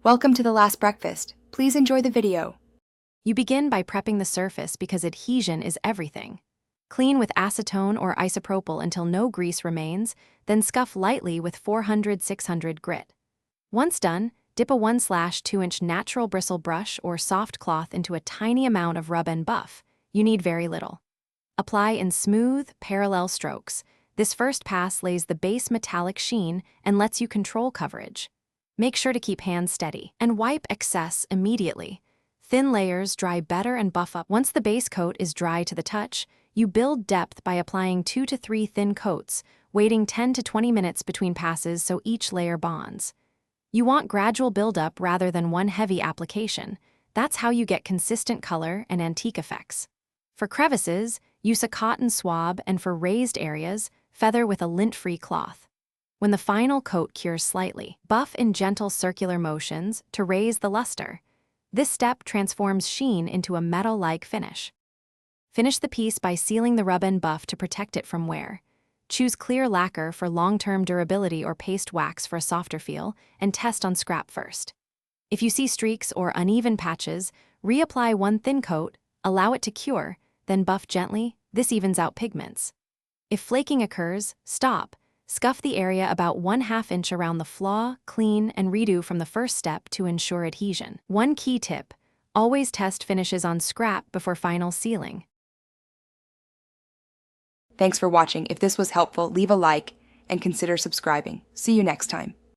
Welcome to the last breakfast. Please enjoy the video. You begin by prepping the surface because adhesion is everything. Clean with acetone or isopropyl until no grease remains, then scuff lightly with 400-600 grit. Once done, dip a 1/2-inch natural bristle brush or soft cloth into a tiny amount of rub and buff. You need very little. Apply in smooth, parallel strokes. This first pass lays the base metallic sheen and lets you control coverage. Make sure to keep hands steady and wipe excess immediately. Thin layers dry better and buff up. Once the base coat is dry to the touch, you build depth by applying 2 to 3 thin coats, waiting 10 to 20 minutes between passes so each layer bonds. You want gradual buildup rather than one heavy application. That's how you get consistent color and antique effects. For crevices, use a cotton swab, and for raised areas, feather with a lint-free cloth. When the final coat cures slightly, buff in gentle circular motions to raise the luster. This step transforms sheen into a metal-like finish. Finish the piece by sealing the rub and buff to protect it from wear. Choose clear lacquer for long-term durability or paste wax for a softer feel, and test on scrap first. If you see streaks or uneven patches, reapply one thin coat, allow it to cure, then buff gently. This evens out pigments. If flaking occurs, stop. Scuff the area about 1/2 inch around the flaw, clean, and redo from the first step to ensure adhesion. One key tip: always test finishes on scrap before final sealing. Thanks for watching. If this was helpful, leave a like and consider subscribing. See you next time.